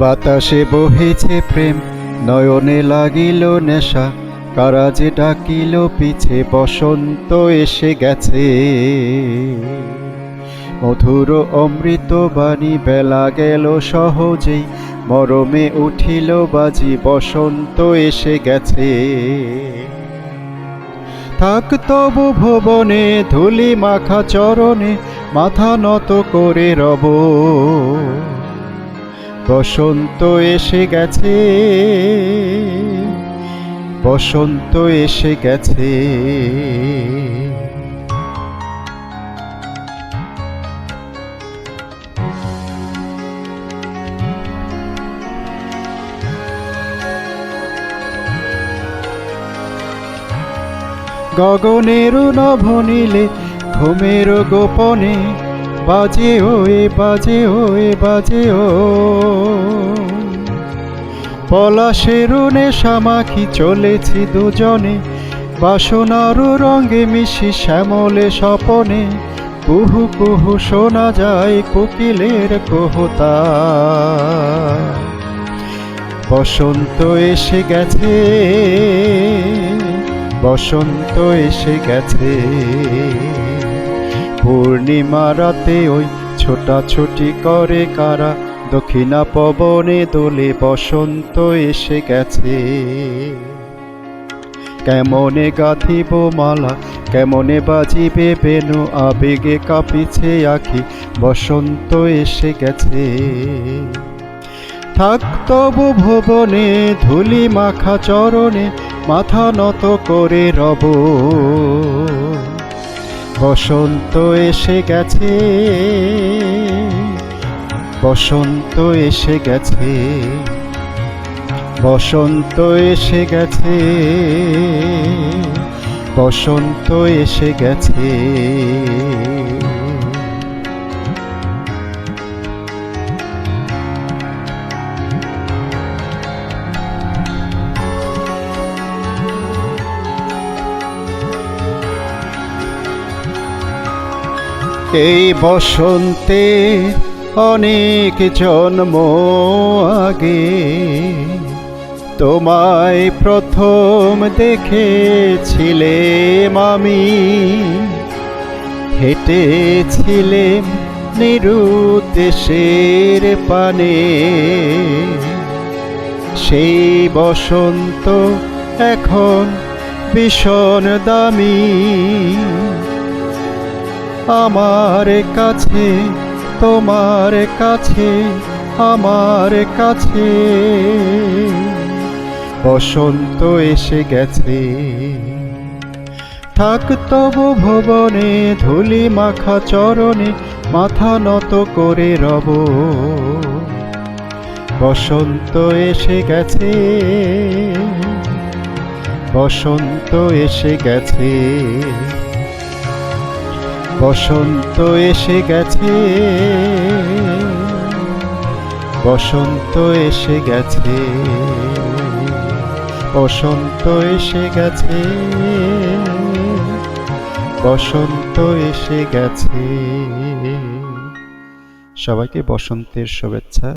বাতাসে বহেছে প্রেম, নয়নে লাগিল নেশা, কারা যে ডাকিল পিছে, বসন্ত এসে গেছে। মধুর অমৃত বাণী, বেলা গেল সহজেই, মরমে উঠিল বাজি, বসন্ত এসে গেছে। থাক তবু ভুবনে, ধুলি মাখা চরণে, মাথা নত করে রব। বসন্ত এসে গেছে, বসন্ত এসে গেছে। গগনের নভনীলে, ঘুমের গোপনে, বাজে ওয়ে বাজে ওয়ে বাজে ও। পলাশের নেশা মাখি চলেছি দুজনে, বাসনার রঙে মিশি শ্যামলে স্বপনে। কুহু কুহু শোনা যায় কোকিলের কুহুতা। বসন্ত এসে গেছে, বসন্ত এসে গেছে। পূর্ণিমা রাতে ওই ছোটাছুটি করে কারা, দক্ষিণা পবনে দোলে, বসন্ত এসে গেছে। কেমনে গাঁথিব মালা, কেমনে বাজিবে বেনু, আবেগে কাঁপিছে আখি, বসন্ত এসে গেছে। থাক তবু ভুবনে, ধুলি মাখা চরণে, মাথা নত করে রব। বসন্ত এসে গেছে, বসন্ত এসে গেছে, বসন্ত এসে গেছে, বসন্ত এসে গেছে। এই বসন্তে অনেক জন্ম আগে, তোমায় প্রথম দেখেছিলাম আমি। হেঁটেছিলেম নিরুদ্দেশের পানে, সেই বসন্ত এখন ভীষণ দামি। আমার কাছে, তোমার কাছে, আমার কাছে, বসন্ত এসে গেছে। থাক তবু ভুবনে, ধুলি মাখা চরণে, মাথা নত করে রব। বসন্ত এসে গেছে, বসন্ত এসে গেছে, বসন্ত এসে গেছে, বসন্ত এসে গেছে, বসন্ত এসে গেছে, বসন্ত এসে গেছে। সবাইকে বসন্তের শুভেচ্ছা।